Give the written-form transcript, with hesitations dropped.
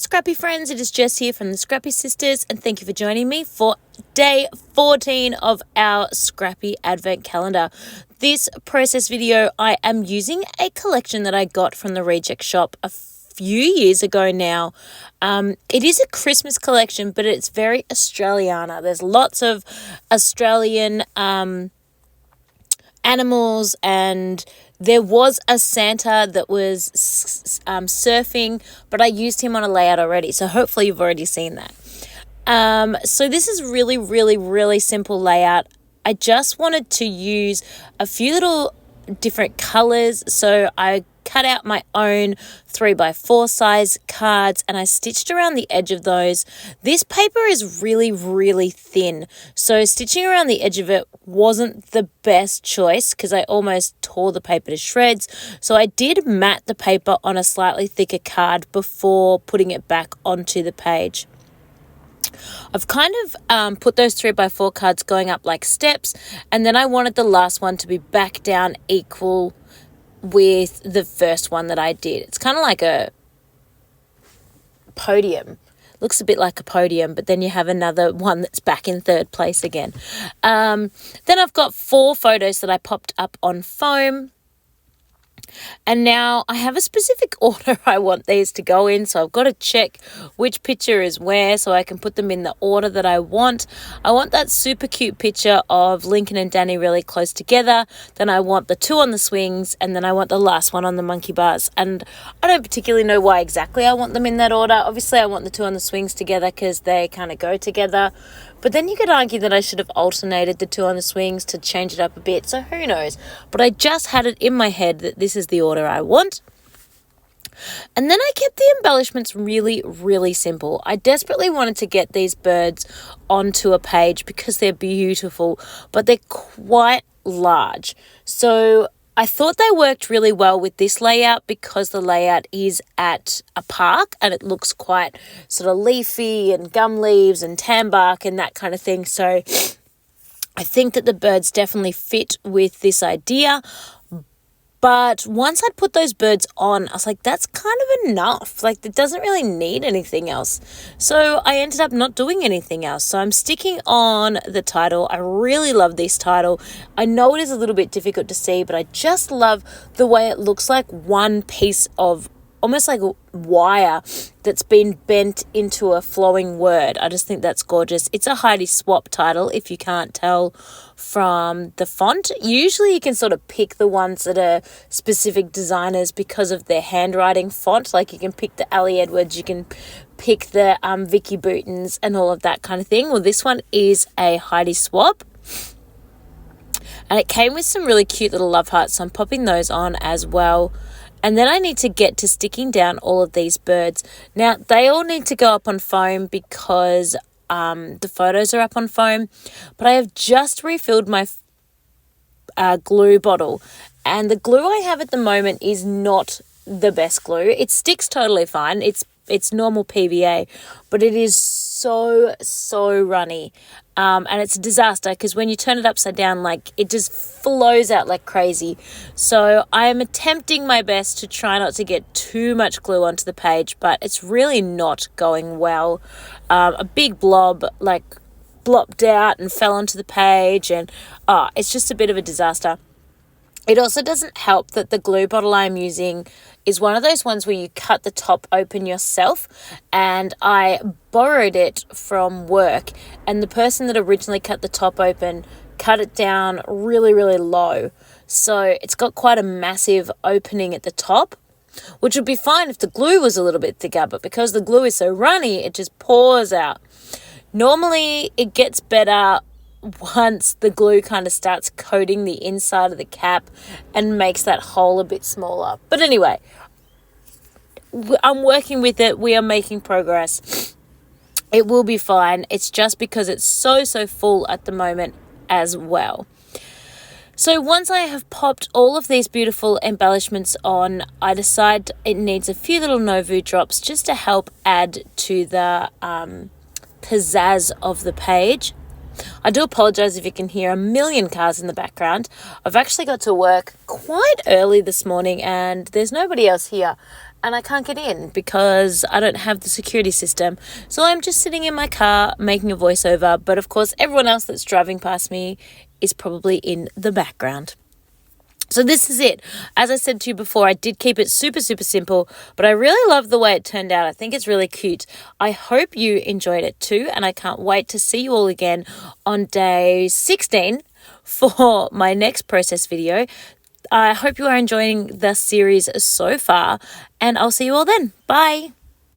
Scrappy friends, it is Jess here from the Scrappy Sisters, and thank you for joining me for day 14 of our Scrappy Advent Calendar. This process video, I am using a collection that I got from the Reject Shop a few years ago now. It is a Christmas collection, but it's very Australiana. There's lots of Australian animals, and there was a Santa that was surfing, but I used him on a layout already, so hopefully you've already seen that. So this is really simple layout. I just wanted to use a few little different colors, so I cut out my own 3x4 size cards and I stitched around the edge of those. This paper is really thin, so stitching around the edge of it wasn't the best choice because I almost tore the paper to shreds. So I did mat the paper on a slightly thicker card before putting it back onto the page. I've kind of put those 3x4 cards going up like steps, and then I wanted the last one to be back down equal with the first one that I did. It's kind of like a podium. Looks a bit like a podium, but then you have another one that's back in third place again. Then I've got 4 photos that I popped up on foam. And now I have a specific order I want these to go in, so I've got to check which picture is where so I can put them in the order that I want. I want that super cute picture of Lincoln and Danny really close together. Then I want the 2 on the swings, and then I want the last one on the monkey bars. And I don't particularly know why exactly I want them in that order. Obviously, I want the 2 on the swings together because they kind of go together. But then you could argue that I should have alternated the 2 on the swings to change it up a bit, so who knows. But I just had it in my head that this is the order I want. And then I kept the embellishments really simple. I desperately wanted to get these birds onto a page because they're beautiful, but they're quite large. So I thought they worked really well with this layout because the layout is at a park and it looks quite sort of leafy and gum leaves and tan bark and that kind of thing. So I think that the birds definitely fit with this idea. But once I'd put those birds on, I was like, that's kind of enough. Like, it doesn't really need anything else. So I ended up not doing anything else. So I'm sticking on the title. I really love this title. I know it is a little bit difficult to see, but I just love the way it looks like one piece of almost like a wire that's been bent into a flowing word. I just think that's gorgeous. It's a Heidi Swap title, if you can't tell from the font. Usually you can sort of pick the ones that are specific designers because of their handwriting font. Like you can pick the Ali Edwards, you can pick the Vicky Boutons and all of that kind of thing. Well, this one is a Heidi Swap. And it came with some really cute little love hearts, so I'm popping those on as well. And then I need to get to sticking down all of these birds. Now, they all need to go up on foam because the photos are up on foam. But I have just refilled my glue bottle. And the glue I have at the moment is not the best glue. It sticks totally fine. It's normal PVA, but it is so runny. And it's a disaster because when you turn it upside down, like it just flows out like crazy. So I am attempting my best to try not to get too much glue onto the page, but it's really not going well. A big blob like blopped out and fell onto the page, and it's just a bit of a disaster. It also doesn't help that the glue bottle I'm using is one of those ones where you cut the top open yourself, and I borrowed it from work, and the person that originally cut the top open cut it down really low. So it's got quite a massive opening at the top, which would be fine if the glue was a little bit thicker, but because the glue is so runny, it just pours out. Normally it gets better once the glue kind of starts coating the inside of the cap and makes that hole a bit smaller. But anyway, I'm working with it. We are making progress. It will be fine. It's just because it's so full at the moment as well. So once I have popped all of these beautiful embellishments on, I decide it needs a few little Novu drops just to help add to the pizzazz of the page. I do apologise if you can hear a million cars in the background. I've actually got to work quite early this morning and there's nobody else here. and I can't get in because I don't have the security system. So I'm just sitting in my car making a voiceover, but of course everyone else that's driving past me is probably in the background. So this is it. As I said to you before, I did keep it super, super simple, but I really love the way it turned out. I think it's really cute. I hope you enjoyed it too, and I can't wait to see you all again on day 16 for my next process video. I hope you are enjoying the series so far, and I'll see you all then. Bye.